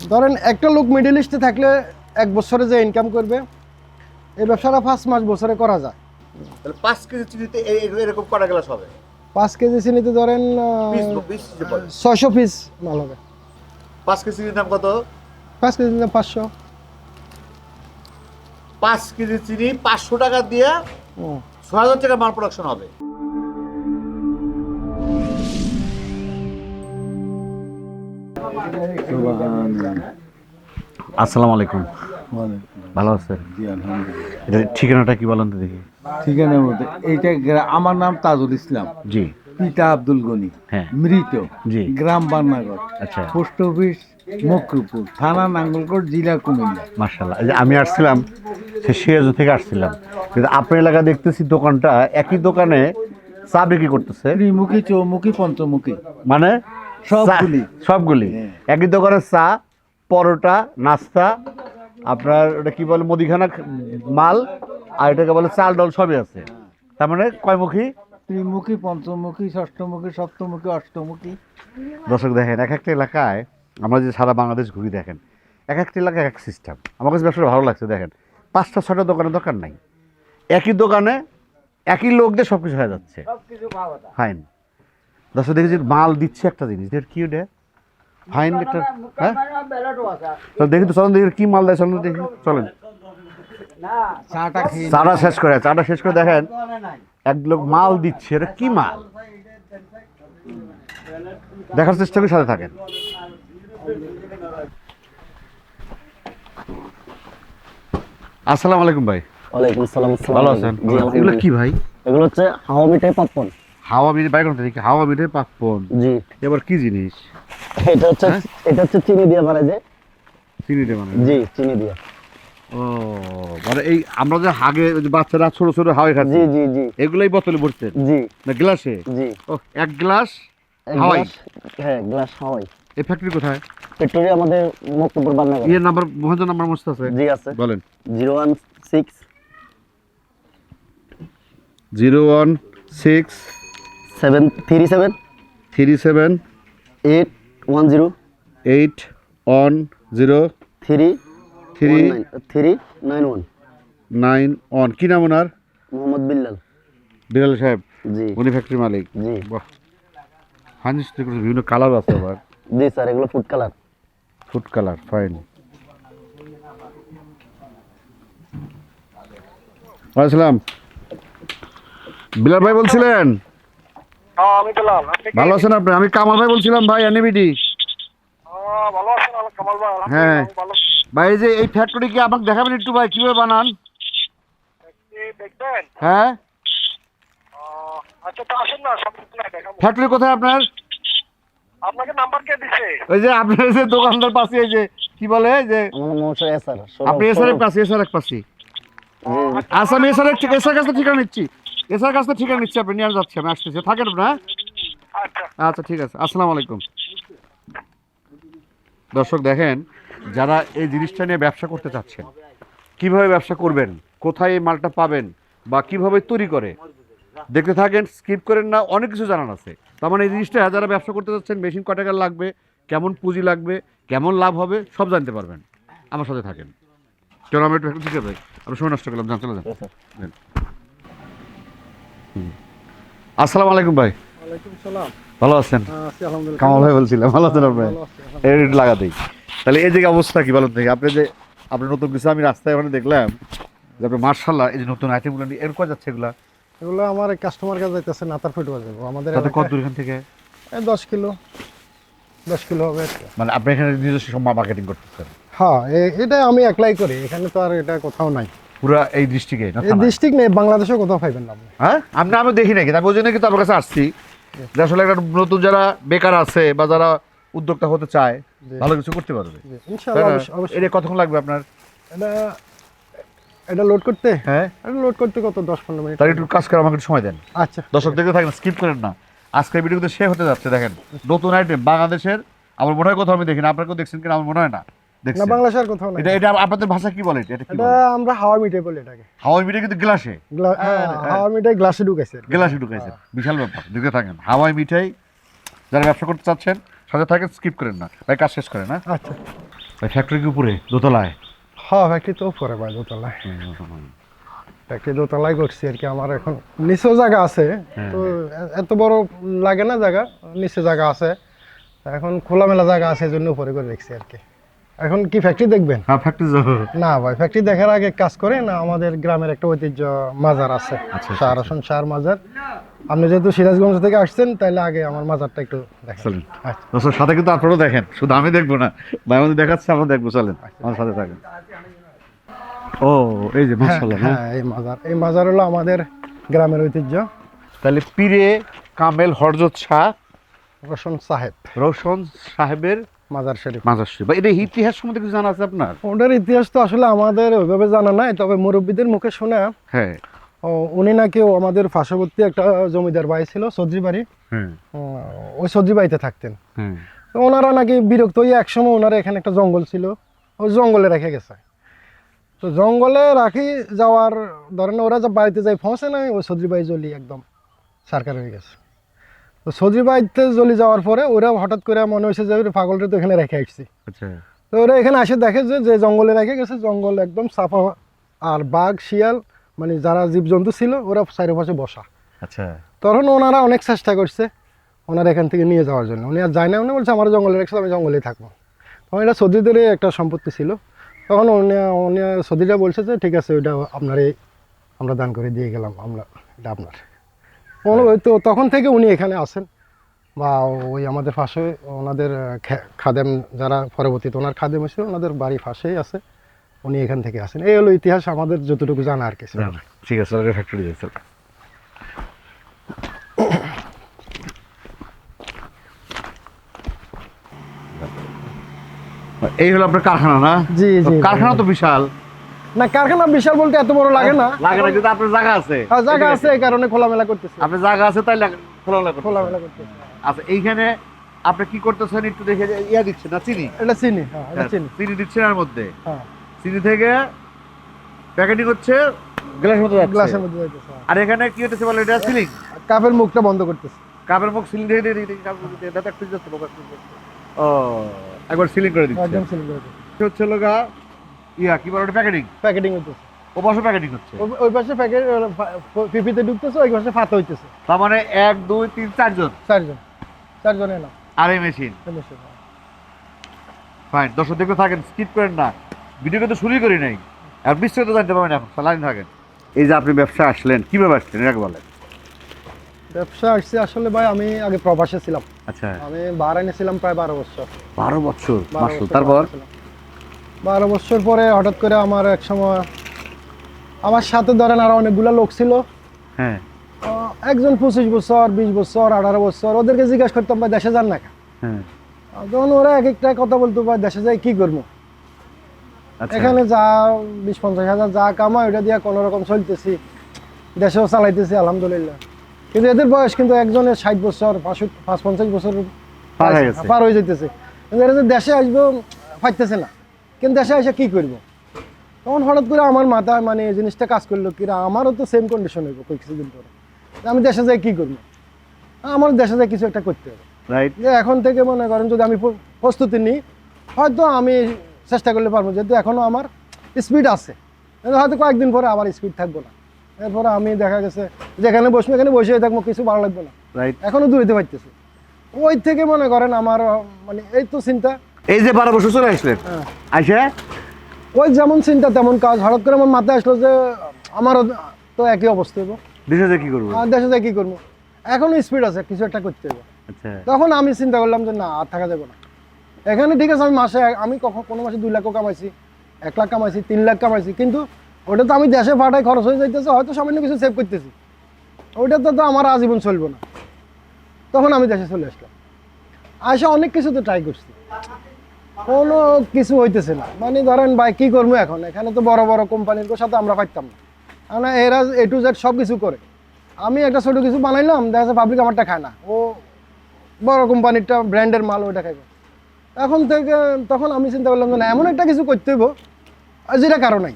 ধরেন একটা লোক মিডল ইস্টে থাকলে 1 বছরে যে ইনকাম করবে এই ব্যবসাটা 5 মাস বছরে করা যায়। তাহলে 5 কেজি চিনিতে এরকম কটা গ্লাস হবে? 5 কেজি চিনিতে ধরেন পিস যে বলে। 600 পিস মাল হবে। 5 কেজি চিনির দাম কত? 5 কেজি চিনি 500। 5 কেজি চিনি 500 টাকা দিয়ে 6000 টাকা মাল প্রোডাকশন হবে। আসসালামু আলাইকুম। ভালো আছেন? এটা ঠিকানাটা কি বলেন তো দেখি। ঠিকানার মধ্যে এইটা আমার নাম তাজুল ইসলাম, জি। পিতা আব্দুল গনি, হ্যাঁ। মৃত, জি। গ্রাম বান্নাগর, আচ্ছা। পোস্ট অফিস মকরুপুর, থানা নাঙ্গলকোট, জেলা কুমিল্লা। মাশাআল্লাহ। এই যে আমি আসছিলাম সে সিরাজগঞ্জ থেকে আসছিলাম, কিন্তু আপনার এলাকা দেখতেছি দোকানটা একই দোকানে চা বিক্রি করতেছে, ত্রিমুখী, চৌমুখী, পঞ্চমুখী, মানে সবগুলি। সবগুলি হ্যাঁ। একই দোকানে চা, পরোটা, নাস্তা, আপনার ওটা কি বলে মুদিখানা মাল, আর এটাকে বলে চাল ডাল সবই আছে। তার মানে কয়মুখী? ত্রিমুখী, পঞ্চমুখী, ষষ্ঠমুখী, সপ্তমুখী, অষ্টমুখী। দর্শক দেখেন, এক একটা এলাকায় আমরা যে সারা বাংলাদেশ ঘুরি, দেখেন এক একটা এলাকায় এক সিস্টেম। আমার কাছে ব্যবসাটা ভালো লাগছে। দেখেন 5টা 6টা দোকানের দরকার নাই, একই দোকানে একই লোক দিয়ে সব কিছু হয়ে যাচ্ছে। ফাইন। দর্শক দেখি যে মাল দিচ্ছে একটা জিনিস, কি ওটা ফাইন একটা। হ্যাঁ, তো দেখি তো, চলেন দেখি কি মাল দেয়, চলেন দেখি, চলেন। চাটা খেয়ে চাটা শেষ করে দেখেন এক লোক মাল দিচ্ছে, এটা কি মাল দেখার চেষ্টা করে সাথে থাকেন। আসসালামু আলাইকুম ভাই। ওয়ালাইকুম আসসালাম। ভালো আছেন? জি, এগুলো আলহামদুলিল্লাহ। কি ভাই? এগুলো হচ্ছে হাওয়া মিঠাই পাপ্পন। হাওয়া মিঠে বাইক দেখি, হাওয়া মিঠে পাপ্পন। জি, এবার কি জিনিস? এটা হচ্ছে চিনি দিয়ে বানায় যে। চিনিতে মানে? জি, চিনি দিয়ে। ও, মানে এই আমরা যে আগে ওই যে বাচ্চারা ছোট ছোট হাওয়াই খাচ্ছি, জি জি জি এগুলাই বোতলে ভরছেন জি না গ্লাসে? জি। ও, এক গ্লাস এক হাওয়াই। গ্লাস, হ্যাঁ, গ্লাস হাওয়াই। এই ফ্যাক্টরি কোথায়? পেট্রোলি আমাদের মক্তপুর বান্নাগর। ইয়ের নাম্বার, মহেন্দ্র নাম্বার মস্ত আছে? জি আছে। বলেন। 016 016 737 37 810 810 391 391। কি নাম ওনার? মোহাম্মদ বিল্লাল। বিলাল সাহেব, জি উনি ফ্যাক্টরি মালিক? জি বাহ, হানিস বিভিন্ন কালার আছে আবার। জি স্যার, এগুলো food colour. Food colour, fine. ওয়ালাইকুম। বিলাল ভাই বলছিলেন? হ্যাঁ, আমি বললাম আপনি কি? ভালো আছেন আপনি? আমি কামাল ভাই বলছিলাম ভাই, এনবিডি। ভালো আছেন কামাল ভাই? হ্যাঁ আলহামদুলিল্লাহ, আমি ভালো। ভাই, এই যে এই ফ্যাক্টরি কি আমাকে দেখাবেন একটু ভাই, কিভাবে বানান? কি দেখবেন? হ্যাঁ, আচ্ছা, তো আসেন না, সামনে না দেখাবো। ফ্যাক্টরি কোথায় আপনার? আপনাকে নাম্বার কে দিছে? ওই যে আপনার যে দোকানদার পাশে, এই যে কি বলে, এই যে আমার নাম হচ্ছে এসআর। আপনি এসআর পাশে, এসআর পাশে। আচ্ছা, আমি এসআর কাছে ঠিকানা নিচ্ছি, এসআর কাছে ঠিকানা নিচ্ছি, আপনি নিয়ে যাচ্ছি, আমি আসতেছি, থাকেন আপনার। আচ্ছা। আচ্ছা ঠিক আছে, আসসালামু আলাইকুম। দর্শক দেখেন, যারা এই জিনিসটা নিয়ে ব্যবসা করতে চাচ্ছেন, কিভাবে ব্যবসা করবেন, কোথায় এই মালটা পাবেন, বা কিভাবে তৈরি করে, দেখতে থাকেন, স্কিপ করেন না, অনেক কিছু জানার আছে। তার মানে এই জিনিসটা যারা ব্যবসা করতে চাচ্ছেন, মেশিন কয় টাকা লাগবে, কেমন পুঁজি লাগবে, কেমন লাভ হবে, সব জানতে পারবেন। আমার সাথে থাকেন। চলো আমরা একটু ঠিক আছে, আমি সময় নষ্ট করলাম, চলে যান। আসসালামু আলাইকুম ভাই। ওয়ালাইকুম সালাম। ভালো আছেন? আছি আলহামদুলিল্লাহ। কামাল ভাই বলছিলাম, ভালো আছেন আপনি? ভালো আছি। একটু লাগা দিই। তাহলে এই যে অবস্থা কি বলেন দেখি, আপনি যে আপনি নতুন কিছু, আমি রাস্তায় ওখানে দেখলাম যে আপনি মার্শাল্লাহ এই যে নতুন আইটেমগুলো নিয়ে এর কয় যাচ্ছে এগুলা? এগুলো আমার কাস্টমার কাছে যাইতেছে নাতার ফুটবল যাবো আমাদের তাতে কত এলাকায়। দূর এখান থেকে? 10 কিলো, 10 কিলো হবে। মানে আপনি এখানে নিজস্ব সব মার্কেটিং করতেছেন? হ্যাঁ, এটা আমি একলাই করি, এখানে তো আর এটা কোথাও নাই। পুরা এই ডিস্ট্রিক্টে না? এই ডিস্ট্রিক্ট নেই, বাংলাদেশে কোথাও পাইবেন না আপনি। হ্যাঁ, আমি দেখি নাকি, তাই ওই জন্য কিন্তু আপনার কাছে আসছি, যে আসলে একটা নতুন যারা বেকার আছে বা যারা উদ্যোক্তা হতে চায়, ভালো কিছু করতে পারবে। ইনশাআল্লাহ, অবশ্যই। এটা কতক্ষণ লাগবে আপনার? এটা লোড করতে, হ্যাঁ, এটা লোড করতে কত 10-15 মিনিট। তাহলে একটু কাজ করে আমাকে একটু সময় দেন। আচ্ছা, দর্শক দেখতে থাকেন, স্কিপ করেন না। আজকের ভিডিও কিন্তু শেষ হতে যাচ্ছে। দেখেন নতুন আইটেম বাংলাদেশের, আমার মনে হয় কোথাও আমি দেখি না, আপনারা কেউ দেখছেন কিনা আমার মনে হয় না। না দেখছেন? বাংলাদেশের কোথাও নাই। এটা আপনাদের ভাষা কি বলে? এটা কি এটা বলে? আমরা হাওয়া মিঠাই বলি এটাকে। হাওয়াই মিঠাই কিন্তু গ্লাসে, হাওয়া মিঠাই গ্লাসে ঢুকাইছে। গ্লাসে ঢুকাইছে, বিশাল ব্যাপার। দেখতে থাকেন হাওয়াই মিঠাই, যারা ব্যবসা করতে চাচ্ছেন সাথে থাকেন, স্কিপ করেন না ভাই, কাজ শেষ করেন না। আচ্ছা। ওই ফ্যাক্টরি কি উপরে দোতলায়? হ্যাঁ ফ্যাক্টরি তো পরে ভাই দোতলায়, ফ্যাক্টরি দোতলায় করছি আর কি। আমার এখন নিচেও জায়গা আছে, তো এত বড় লাগে না জায়গা, নিচে জায়গা আছে, এখন খোলামেলা জায়গা আছে এই জন্য উপরে করে রেখেছি আর কি। এখন কি ফ্যাক্টরি দেখবেন? হ্যাঁ ফ্যাক্টরি যাবো। না ভাই ফ্যাক্টরি দেখার আগে কাজ করে না, আমাদের গ্রামের একটা ঐতিহ্য মাজার আছে, আচ্ছা, শাহ রসুন শাহর মাজার। আপনি যেহেতু সিরাজগঞ্জ থেকে আসছেন তাহলে আগে আমার মাজারটা একটু দেখেন। চলেন আচ্ছা। দর্শক সাথে কিন্তু আপনারাও দেখেন, শুধু আমি দেখবো না, ভাই আমাদের দেখাচ্ছে আমরা দেখবো, চলেন আমার সাথে থাকেন। ও এই যে মাশাআল্লাহ, হ্যাঁ এই মাজার হলো আমাদের গ্রামের ঐতিহ্য। তাহলে পীরে কামেল হযরত শাহ রোশন সাহেবের মাজার শরীফ। মাজার শরীফ। বা এটা ইতিহাস সম্বন্ধে কিছু জানা আছে আপনার? ওটার ইতিহাস তো আসলে আমাদের ওইভাবে জানা নাই, তবে মুরব্বীদের মুখে শুনে হ্যাঁ উনি নাকি আমাদের পার্শ্ববর্তী একটা জমিদার বাড়ি ছিল চৌধুরী বাড়ি, হ্যাঁ ওই চৌধুরী বাড়িতে থাকতেন। হ্যাঁ তো ওনারা নাকি বিরক্ত হয়ে একসময় ওনারা এখানে একটা জঙ্গল ছিল, ওই জঙ্গলে রেখে গেছে। তো জঙ্গলে রাখি যাওয়ার ধরেন ওরা যা বাড়িতে যাই পৌঁছে নাই, ওই চৌধুরী বাড়ি জ্বলি একদম সারকার হয়ে গেছে। তো চৌধুরী বাড়িতে জ্বলি যাওয়ার পরে ওরা হঠাৎ করে মনে হয়েছে যে পাগলটা তো এখানে রেখে আসছি। আচ্ছা তো ওরা এখানে এসে দেখে যে জঙ্গলে রেখে গেছে, জঙ্গল একদম সাফা, আর বাঘ শিয়াল মানে যারা জীবজন্তু ছিল ওরা চারিপাশে বসা। আচ্ছা তখন ওনারা অনেক চেষ্টা করছে ওনারা এখান থেকে নিয়ে যাওয়ার জন্য, উনি আর যায় না, উনি বলছে আমার জঙ্গলে রেখেছে, আমি জঙ্গলেই থাকবো। তখন এটা সৌদিদেরই একটা সম্পত্তি ছিল, তখন উনি সৌদিরা বলছে যে ঠিক আছে ওইটা আপনারই আমরা দান করে দিয়ে গেলাম, আমরা এটা আপনার। তো তখন থেকে উনি এখানে আসেন, বা ওই আমাদের পাশে ওনাদের খাদেম যারা পরবর্তীতে ওনার খাদেম এসে ওনাদের বাড়ি পাশেই আছে, উনি এখান থেকে আসেন। এই হলো ইতিহাস আমাদের যতটুকু জানা আর কি। ঠিক আছে, ফ্যাক্টরি যাচ্ছে। এই হলো আপনার কারখানা না? জি জি। কারখানা তো বিশাল। না কারখানা বিশাল বলতে এত বড় লাগে না, লাগে না, কিন্তু আপনার জায়গা আছে। হ্যাঁ জায়গা আছে, এই কারণে খোলামেলা করতেছে। আপনার জায়গা আছে তাই খোলামেলা খোলামেলা করতেছে। আচ্ছা এইখানে আপনি কি করতেছেন একটু দেখে, ইয়া দিচ্ছেন না চিনি? এটা চিনি, হ্যাঁ এটা চিনি। চিনি দিচ্ছেন এর মধ্যে, হ্যাঁ চিনি থেকে প্যাকেটিং হচ্ছে গ্লাসের মধ্যে যাচ্ছে। গ্লাসের মধ্যে যাইতেছে। আর এখানে কি হতেছে বলে, এটা সিলিং, কাপের মুখটা বন্ধ করতেছে। কাপের মুখ সিলিং দিয়ে ও একবার সিলিং করে দিচ্ছে। একদম সিলিং করে দিচ্ছে। হচ্ছে লগা ইয়া কি বলে প্যাকেটিং, প্যাকেটিং হইতেছে। ও পাশে প্যাকেটিং হচ্ছে, ওই পাশে প্যাকেট পিপিতে ঢুকতেছে, ওই পাশে ফাতা হইতেছে। তার মানে 1 2 3 4 জন, চারজনে না আর এই মেশিন। ফাইন, দর্শক দেখতে থাকেন, স্কিপ করেন না, ভিডিও কিন্তু শুরুই করি নাই, আর বিস্তারিত জানতে পারবেন এখন, লাইন থাকেন। এই যে আপনি ব্যবসা আসলেন, কিভাবে আসলেন এটাকে বলেন। ব্যবসা আসছে আসলে ভাই, আমি আগে প্রবাসে ছিলাম। আচ্ছা আমি বাহরাইনে ছিলাম প্রায় 12 বছর। 12 বছর, 12 মাশাআল্লাহ। বছর তারপর 12 বছর পরে হঠাৎ করে আমার এক সময় আমার সাথে ধরেন আরো অনেকগুলো লোক ছিল, হ্যাঁ একজন 25 বছর 20 বছর 18 বছর, ওদেরকে জিজ্ঞাসা করতাম ভাই দেশে যান না কেন? হ্যাঁ তখন ওরা এক একটা কথা বলতো, ভাই দেশে যাই কি করবো, আচ্ছা এখানে যা 20-50 হাজার যা কামাই ওইটা দিয়ে কোনো রকম চলতেছি, দেশেও চালাইতেছি আলহামদুলিল্লাহ। কিন্তু এদের বয়স কিন্তু একজনের 60 বছর 50 বছর পার হয়ে গেছে। পার হয়ে যেতেছে, কিন্তু এরা যে দেশে আসবো পাইতেছে না, কিন্তু দেশে এসে কি করবো? তখন হঠাৎ করে আমার মাথায় মানে এই জিনিসটা কাজ করলো, কিরা আমারও তো সেম কন্ডিশন হইব কিছুদিন পরে, আমি দেশে যাই কি করবো, আমার দেশে যাই কিছু একটা করতে হবে। রাইট, যে এখন থেকে মনে করেন যদি আমি প্রস্তুতি নিই, হয়তো আমি চেষ্টা করলে পারবো, যেহেতু এখনও আমার স্পিড আছে, হয়তো কয়েকদিন পরে আবার স্পিড থাকবো না, এরপরে আমি দেখা গেছে যেখানে বসবো এখানে বসে থাকবো, কিছু ভালো লাগবে না, রাইট। এখনো দূরেতে পারতেছি। ওই থেকে মনে করেন আমার মানে এই তো চিন্তা, এই যে 12 বছর চলে আসলেন, হ্যাঁ আইসা ওই যেমন চিন্তা তেমন কাজ, হঠাৎ করে আমার মাথায় আসলো যে আমারও তো একই অবস্থা হইব, দেশে যে কি করবো। আর দেশে যাই কি করবো, এখনো স্পিড আছে, কিছু একটা করতে হবে। আচ্ছা তখন আমি চিন্তা করলাম যে না আর থাকা যাবে না এখানে, ঠিক আছে আমি মাসে আমি কোনো মাসে 2 লাখও কামাইছি, 1 লাখ কামাইছি, 3 লাখ কামাইছি, কিন্তু ওটা তো আমি দেশে পাঠাই খরচ হয়ে যাইতেছে, হয়তো সামান্য কিছু সেভ করতেছি, ওইটাতে তো আমার আজীবন চলবো না। তখন আমি দেশে চলে আসলাম, আসে অনেক কিছু তো ট্রাই করছি, কোনো কিছু হইতেছে না। মানে ধরেন ভাই কি করবো এখন, এখানে তো বড় বড় কোম্পানির সাথে আমরা পাইতাম না, মানে এরা A to Z সব কিছু করে, আমি একটা ছোটো কিছু বানাইলাম, দেখা যাচ্ছে পাবলিক আমারটা খায় না, ও বড় কোম্পানিরটা ব্র্যান্ডের মাল ওইটা খাইবে। তখন আমি চিন্তা করলাম যে না এমন একটা কিছু করতে হইব যেটা কারো নাই।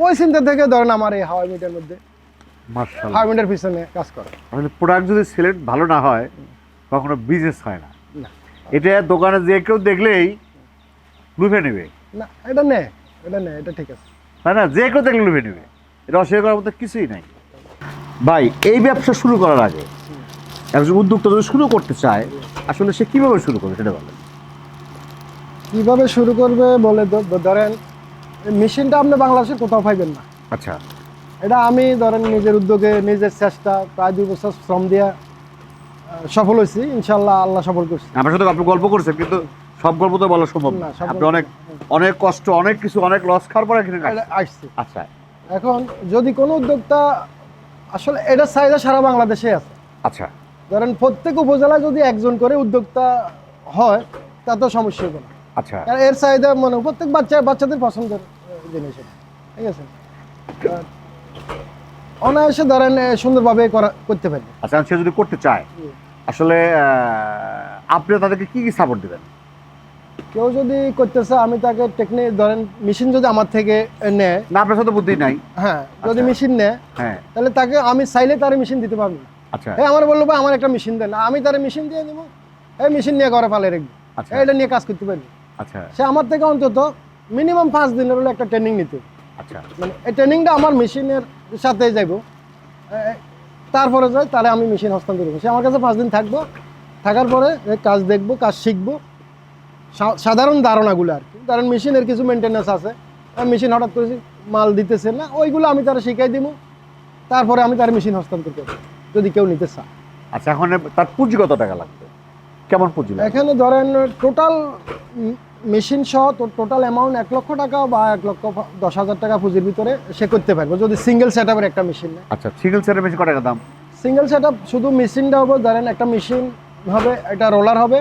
ওই চিন্তা থেকে ধরেন আমার এই হাওয়াই মিটার মধ্যে মাশাআল্লাহ, হাওয়াই মিটার পিছনে কাজ করে। মানে প্রোডাক্ট যদি সিলেক্ট ভালো না হয় কখনো বিজনেস হয় না। না। এটা দোকানে যে কেউ দেখলেই লুফে নেবে, না এটা নে, এটা ঠিক আছে। তাই না? যে কেউ দেখলে লুফে নেবে, এটা অস্বীকার করার মতো কিছুই নাই। ভাই, এই ব্যবসা শুরু করার আগে একজন উদ্যোক্তা যদি শুরু করতে চায়, আসলে সে কিভাবে শুরু করবে সেটা বলেন। কিভাবে শুরু করবে বলে ধরেন মেশিনটা আপনি বাংলাদেশে কোথাও পাইবেন না। আচ্ছা, এটা আমি ধরেন নিজের উদ্যোগে, নিজের চেষ্টা, প্রায় 2 বছর শ্রম দিয়ে সফল হয়েছি, ইনশাল্লাহ আল্লাহ সফল করছি। আমার সাথে আপনি গল্প করছেন, কিন্তু সব গল্প তো বলা সম্ভব না। না, সব আপনি গল্প অনেক অনেক কষ্ট, অনেক কিছু, অনেক লস খাওয়ার পরে এখানে এটা আসছি। আচ্ছা এখন যদি কোনো উদ্যোক্তা, আসলে এটা চাহিদা সারা বাংলাদেশে আছে। আচ্ছা ধরেন প্রত্যেক উপজেলায় যদি একজন করে উদ্যোক্তা হয় তাতে সমস্যা হবে না। আচ্ছা কারণ এর চাহিদা মানে প্রত্যেক বাচ্চাদের পছন্দের জিনিস এটা, ঠিক আছে। আর অনায়াসে ধরেন সুন্দরভাবে করতে পারবে। আচ্ছা, সে যদি করতে চায়, আসলে আপনি তাদেরকে কি কি সাপোর্ট দিবেন? কেউ যদি করতেছে, আমি তাকে টেকনিক ধরেন মেশিন যদি আমার থেকে নেয়, না, আপনার সাথে বুদ্ধি নাই। হ্যাঁ যদি আচ্ছা। মেশিন নেয় হ্যাঁ, তাহলে তাকে আমি চাইলে তার মেশিন দিতে পারবো না। আচ্ছা আমার বললো ভাই আমার একটা মেশিন দেন, আমি তার মেশিন দিয়ে দেবো, এই মেশিন নিয়ে ঘরে ফালে রাখবো, আচ্ছা এটা নিয়ে কাজ করতে পারবি। আচ্ছা সে আমার থেকে অন্তত মিনিমাম 5 দিনের হলে একটা ট্রেনিং নিতে হবে। আচ্ছা মানে এই ট্রেনিংটা আমার মেশিনের সাথে যাইব, তারপরে যাই তাহলে আমি মেশিন হস্তান্তর করবো। সে আমার কাছে 5 দিন থাকবো, থাকার পরে কাজ দেখবো, কাজ শিখবো, সাধারণ ধারণাগুলো আর কি। ধরেন মেশিনের কিছু মেনটেন্যান্স আছে, মেশিন হঠাৎ করে মাল দিতেছে না, ওইগুলো আমি তারা শিখাই দিব, তারপরে আমি তার মেশিন হস্তান্তর করবো যদি কেউ নিতে চায়। আচ্ছা, এখন তার পুঁজি কত টাকা লাগবে? কেমন পুঁজি লাগবে? এখানে ধরেন টোটাল মেশিন সহ টোটাল অ্যামাউন্ট 1 লক্ষ টাকা বা 1,10,000 টাকা পুঁজির ভিতরে সে করতে পারবে যদি সিঙ্গেল সেট আপের একটা মেশিন নেয়। আচ্ছা, সিঙ্গেল সেটের মেশিন কত টাকা দাম? সিঙ্গেল সেট আপ শুধু মেশিনটা হবে, ধরেন একটা মেশিন হবে, একটা রোলার হবে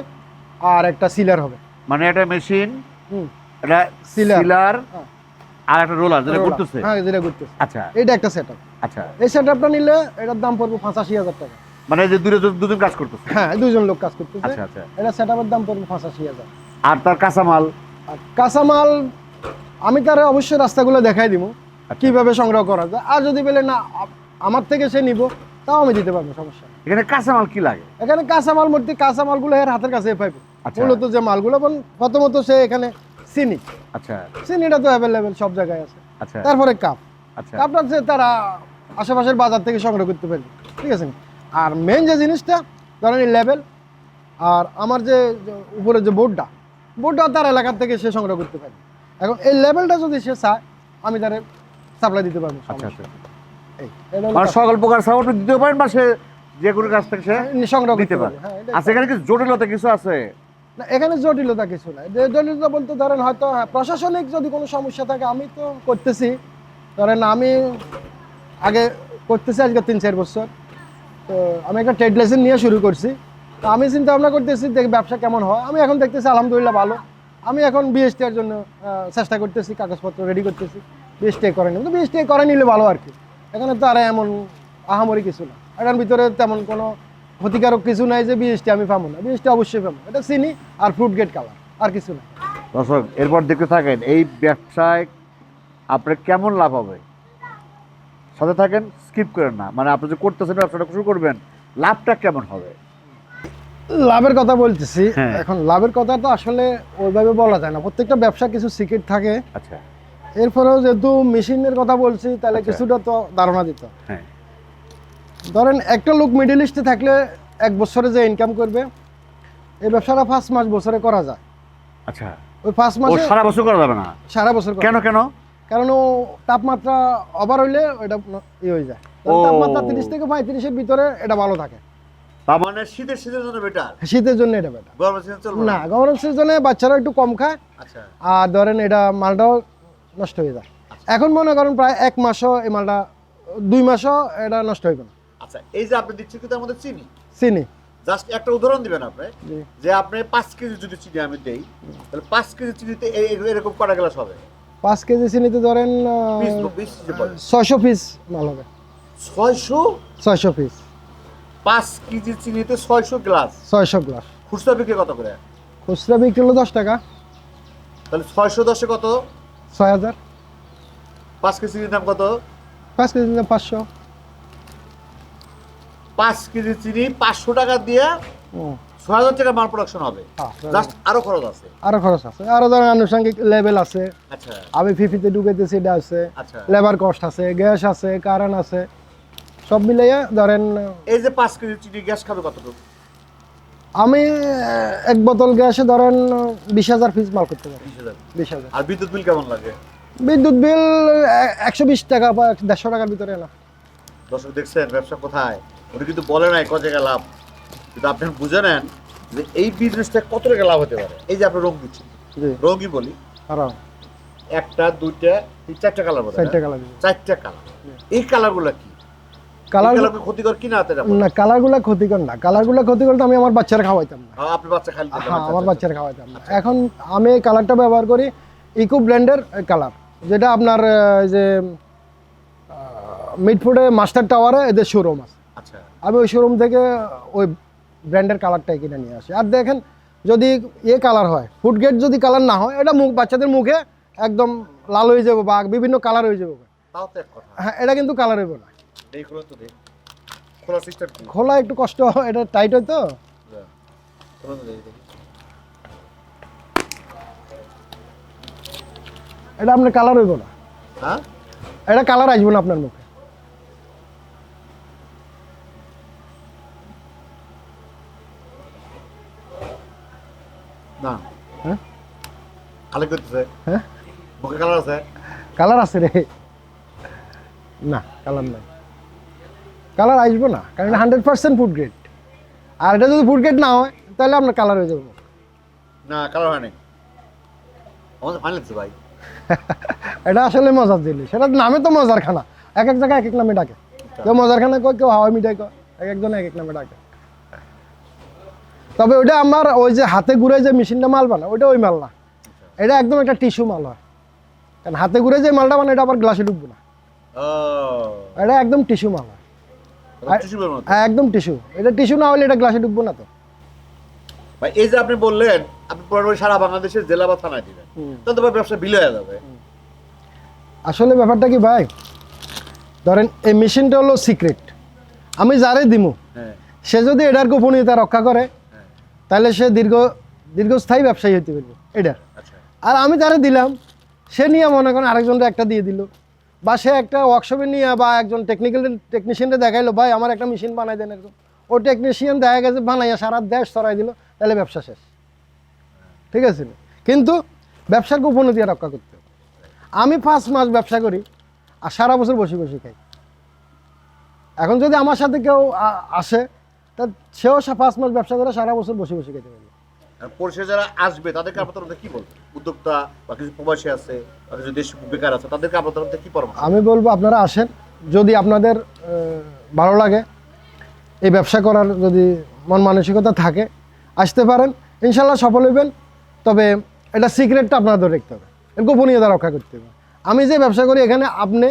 আর একটা সিলার হবে। মানে এটা মেশিন, হুম, এটা Sealer। সিলার হ্যাঁ। আর একটা রোলার যেটা roller। করতেছে। হ্যাঁ যেটা করতেছে, আচ্ছা এটা একটা সেট আপ। আচ্ছা, এই সেট আপটা নিলে এটার দাম পড়বে 85,000 টাকা। মানে যে দুজন কাজ করতেছে। হ্যাঁ 2 জন লোক কাজ করতেছে। আচ্ছা আচ্ছা, এটা সেট আপের দাম পড়বে 85,000। আর তার কাঁচামাল? আর কাঁচামাল আমি তারা অবশ্যই রাস্তাগুলো দেখাই দিব কিভাবে সংগ্রহ করা যায়, আর যদি বলে না আমার থেকে সে নিব তাও আমি দিতে পারবো, সমস্যা নেই। এখানে কাঁচামাল কি লাগে? এখানে কাঁচামাল মধ্যে কাঁচামালগুলো এর হাতের কাছে পাইবে। আচ্ছা। মূলত যে মালগুলো প্রথমত সে এখানে চিনি, আচ্ছা চিনিটা তো অ্যাভেলেবেল সব জায়গায় আছে। আচ্ছা তারপরে কাপ, আচ্ছা কাপটা যে তারা আশেপাশের বাজার থেকে সংগ্রহ করতে পারবে, ঠিক আছে। আর মেন যে জিনিসটা ধরেন এই লেভেল, আর আমার যে উপরে যে বোর্ডটা তার এলাকার থেকে সে সংগ্রহ করতে পারে। এখন এই লেভেলটা যদি সে চায় আমি তার সাপ্লাই দিতে পারবো। আচ্ছা আচ্ছা। এই এটা হলো মানে সকল প্রকার সাপোর্ট দিতে পারেন, বা সে যে কোনো কাছ থেকে সে সংগ্রহ দিতে করতে পারে। পারে। হ্যাঁ, এটা আচ্ছা, এখানে কিছু জটিলতা কিছু আছে? না, এখানে জটিলতা কিছু নাই। যে জটিলতা বলতে ধরেন হয়তো প্রশাসনিক যদি কোনো সমস্যা থাকে, আমি তো করতেছি, ধরেন আমি আগে করতেছি আজকে 3-4 বছর, তো আমি একটা ট্রেড লাইসেন্স নিয়ে শুরু করছি। তো আমি চিন্তা ভাবনা করতেছি দেখি ব্যবসা কেমন হয়। আমি এখন দেখতেছি আলহামদুলিল্লাহ ভালো। আমি এখন বিএসটি এর জন্য চেষ্টা করতেছি, কাগজপত্র রেডি করতেছি। বিএসটি করে নিব, তো বিএসটি করে নিলে ভালো আর কি। এখানে তো আর এমন আহামরি কিছু না, এটার ভিতরে তেমন কোনো ক্ষতিকারক কিছু নাই যে বিএসটি আমি পাবো না। বিএসটি অবশ্যই পাবো, এটা চিনি আর ফ্রুট গেট কালার, আর কিছু না। দর্শক, এরপর দেখতে থাকেন এই ব্যবসায় আপনার কেমন লাভ হবে। সাথে থাকেন, স্কিপ করেন না। মানে আপনি যে করতেছেন ব্যবসাটা শুরু করবেন, লাভটা কেমন হবে? লাভের কথা বলতেছি। হ্যাঁ। এখন লাভের কথা তো আসলে ওইভাবে বলা যায় না, প্রত্যেকটা ব্যবসা কিছু সিক্রেট থাকে। আচ্ছা এরপরেও যেহেতু মেশিনের কথা বলছি তাহলে আচ্ছা। কিছুটা তো ধারণা দিত। হ্যাঁ, ধরেন একটা লোক মিডল ইস্টে থাকলে 1 বছরে যে ইনকাম করবে, এই ব্যবসাটা 5 মাস বছরে করা যায়। আচ্ছা। ওই 5 ও মাসে সারা বছর করা যাবে না? সারা বছর করা কেন যায়। কেন? কারণ ও তাপমাত্রা ওভার হইলে ওইটা হয়ে যায়। ও। তাপমাত্রা 30 থেকে 35-এর ভিতরে এটা ভালো থাকে। তার মানে শীতের জন্য বেটার, শীতের জন্য এটা বেটার। গরমের সিজন চলবে না, গরম সিজনে বাচ্চারা একটু কম খায়, আচ্ছা আর ধরেন এটা মালটাও নষ্ট হয়ে যায়। এখন মনে করেন প্রায় 1 মাসও এই মালটা, 2 মাসও এটা নষ্ট হইবে না। আচ্ছা, এই যে আপনি দিচ্ছেন কিন্তু আমাদের চিনি, চিনি জাস্ট একটা উদাহরণ দিবেন আপনি, জি। যে আপনি 5 কেজি যদি চিনি আমি দেই, তাহলে 5 কেজি চিনিতে এরকম কটা গ্লাস হবে? 5 কেজি চিনিতে ধরেন 20 যে বলে। 600 পিস মাল হবে। 600? 600 পিস, 5 কেজি চিনিতে 600 গ্লাস। 600 গ্লাস। খুচরা বিক্রি কত করে? খুচরা বিক্রি হলো 10 টাকা। তাহলে 610 কত? 6000। 5 কেজি চিনির দাম কত? 5 কেজি নিলে 500। 5 কেজি চিনি 500 টাকা দিয়ে 6,000 টাকা মাল প্রোডাকশন হবে, হ্যাঁ, জাস্ট আরো খরচ আছে। আরো খরচ আছে, আরো ধরেন আনুষঙ্গিক লেভেল আছে, আচ্ছা আমি ফিফিতে ঢুকাইতেছি এটা আছে, আচ্ছা। লেবার কস্ট আছে, গ্যাস আছে, কারেন্ট আছে, সব মিলাইয়া ধরেন এই যে 5 কেজি চিনি গ্যাস খাবে কতটুকু? আমি এক বোতল গ্যাসে ধরেন 20,000 পিস মাল করতে পারি। 20,000। 20,000। আর বিদ্যুৎ বিল কেমন লাগে? বিদ্যুৎ বিল 120 টাকা বা 150 টাকার ভিতরে না। দর্শক দেখছেন ব্যবসা কোথায়, উনি কিন্তু বলে নাই কত টাকা লাভ, কিন্তু আপনি বুঝে নেন যে এই বিজনেসটা কত টাকা লাভ হতে পারে। এই যে আপনি রং দিচ্ছেন, জি রঙই বলি, আরাম একটা দুইটা তিন চারটা কালার বলে, 60 টাকা লাগবে। 4টা কালার। এই কালারগুলো কি কালার কালারকে ক্ষতিকর কিনা হাতে রাখো? না, কালারগুলো ক্ষতিকর না, কালারগুলো ক্ষতিকর তো আমি আমার বাচ্চারা খাওয়াইতাম না। আপনি বাচ্চা খালি দিতে হ্যাঁ, বাচ্চা, আমার আচ্ছা, বাচ্চারা খাওয়াইতাম না। এখন আমি এই কালারটা ব্যবহার করি ইকো ব্লেন্ডের কালার, যেটা আপনার যে মিডফুডে মাস্টার টাওয়ারে এদের শোরুম আছে, আচ্ছা আমি ওই শোরুম থেকে ওই ব্র্যান্ডের কালারটাই কিনে নিয়ে আসি। আর দেখেন যদি কালার হয়, ফুড গেট যদি কালার না হয়, এটা বাচ্চাদের মুখে একদম লাল হয়ে যাবে বা বিভিন্ন কালার হয়ে যাবে। তাও তো এক কথা। হ্যাঁ, এটা কিন্তু কালার হইব না। এই খোলা তো দেখ, খোলা সিস্টেম কি? খোলা একটু কষ্ট হয়, এটা টাইট হয় তো। খোলা তো দেখি। এটা আপনার কালার হইব না, হ্যাঁ এটা কালার আসবে না আপনার মুখে। না হ্যাঁ কালে করতেছে, হ্যাঁ মুখে কালার আছে? কালার আছে রে, না কালার নাই, কালার আসবে না, কারণ 100% ফুড গ্রেড। আর এটা যদি ফুড গ্রেড না হয় তাহলে আপনার কালার হয়ে যাবে। না কালার হয় নাই, আমাদের ফাইনাল লাগছে ভাই। এটা আসলে মজার জিনিস, সেটা নামে তো মজার খানা, এক এক জায়গায় এক এক নামে ডাকে। কেউ মজার খানা কয়, কেউ হাওয়াই মিঠাই কয়, এক একজন এক এক নামে ডাকে। তবে ওইটা আমার ওই যে হাতে ঘুরে যে মেশিনটা মাল বানা, ওইটা ওই মাল না, এটা একদম একটা টিস্যু মাল হয়। কারণ হাতে ঘুরে যে মালটা বানা, এটা আবার গ্লাসে ঢুকবে না, ও এটা একদম টিস্যু মাল হয়। টিস্যুর মতো। হ্যাঁ, একদম টিস্যু, এটা টিস্যু না হলে এটা গ্লাসে ঢুকবো না তো। ভাই এই যে আপনি বললেন আপনি পুরো সারা বাংলাদেশের জেলা বা থানায় দিবেন, তাহলে তো ভাই ব্যবসা বিলে হয়ে যাবে। আসলে ব্যাপারটা কি ভাই, ধরেন এই মেশিনটা হলো সিক্রেট, আমি যারে দিমু হ্যাঁ সে যদি এটার গোপনীয়তা রক্ষা করে তাহলে সে দীর্ঘস্থায়ী ব্যবসায়ী হতে পারবে এটার। আচ্ছা আর আমি যারে দিলাম সে নিয়ে মনে করেন আরেকজনটা একটা দিয়ে দিল, বা সে একটা ওয়ার্কশপে নিয়ে বা একজন টেকনিশিয়ানকে দেখাইলো, ভাই আমার একটা মেশিন বানাই দেন এরকম, ও টেকনিশিয়ান দেখা গেছে বানাইয়া সারা দেশ ছড়াই দিল, তাহলে ব্যবসা শেষ। ঠিক আছে, কিন্তু ব্যবসার গোপনীয়তা রক্ষা করতে হবে। আমি 5 মাস ব্যবসা করি আর সারা বছর বসে বসে খাই। এখন যদি আমার সাথে কেউ আসে, তা সেও 5 মাস ব্যবসা করে সারা বছর বসে বসে খেতে পারবে। আর পরিষেবা যারা আসবে তাদেরকে আপনার তরফ থেকে কি বলবেন? উদ্যোক্তা বা কিছু প্রবাসী আছে বা কিছু দেশ বেকার আছে, তাদেরকে আপনার তরফ থেকে কি পরামর্শ? আমি বলবো আপনারা আসেন, যদি আপনাদের ভালো লাগে, এই ব্যবসা করার যদি মন মানসিকতা থাকে, আসতে পারেন, ইনশাল্লাহ সফল হইবেন। তবে এটা সিক্রেটটা আপনাদের ধরে রাখতে হবে, এর গোপনীয়তা রক্ষা করতে হবে। আমি যে ব্যবসা করি এখানে আপনি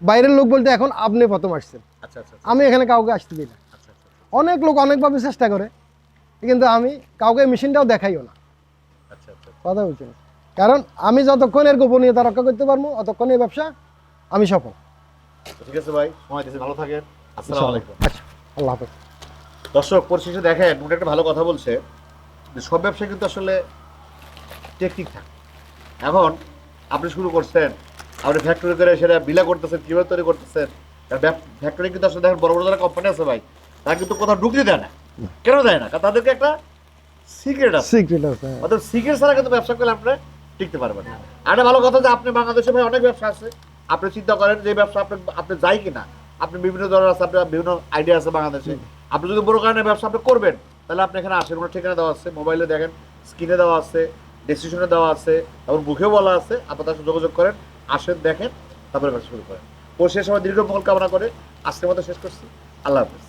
বাইরের লোক বলতে এখন আপনি প্রথম আসছেন, আচ্ছা আচ্ছা আমি এখানে কাউকে আসতে দিই না। আচ্ছা আচ্ছা অনেক লোক অনেকভাবে চেষ্টা করে, কিন্তু আমি কাউকে মেশিনটাও দেখাইও না, আচ্ছা আচ্ছা। কথা বলছেন। কারণ আমি যতক্ষণ এর গোপনীয়তা রক্ষা করতে পারবো ততক্ষণ এই ব্যবসা আমি সফল। ঠিক আছে ভাই, সময় দিয়েছে, ভালো থাকেন। আসসালামু আলাইকুম। আচ্ছা, আল্লাহ হাফেজ। দর্শক পরিশেষে দেখেন উনি একটা ভালো কথা বলছে যে সব ব্যবসায় কিন্তু আসলে টেকনিক থাকে। এখন আপনি শুরু করছেন, আপনি ফ্যাক্টরি করে সেটা বিলা করতেছেন, কীভাবে তৈরি করতেছেন। ফ্যাক্টরি কিন্তু আসলে দেখেন বড় বড় যারা কোম্পানি আছে ভাই, তারা কিন্তু কোথাও ঢুকতে দেয় না। কেন দেয় না? কারণ তাদেরকে একটা সিক্রেট আছে, সিক্রেট আছে। অর্থাৎ সিক্রেট ছাড়া কিন্তু ব্যবসা করলে আপনি টিকতে পারবেন না। আর একটা ভালো কথা যে আপনি বাংলাদেশে ভাই অনেক ব্যবসা আছে, আপনি চিন্তা করেন যে ব্যবসা আপনি যাই কিনা, আপনি বিভিন্ন ধরনের আছে, আপনার বিভিন্ন আইডিয়া আছে বাংলাদেশে। আপনি যদি বড় কারণে ব্যবসা আপনি করবেন, তাহলে আপনি এখানে আসেন, কোনো ঠিকানা দেওয়া আছে, মোবাইলে দেখেন, স্ক্রিনে দেওয়া আছে, ডেসক্রিপশনে দেওয়া আছে, এবং মুখেও বলা আছে। আপনার তার সাথে যোগাযোগ করেন, আসেন, দেখেন, তারপরে ব্যবসা শুরু করেন। পরিশেষে সবাই দীর্ঘ মঙ্গল কামনা করে আজকের মতো শেষ করছি। আল্লাহ হাফেজ।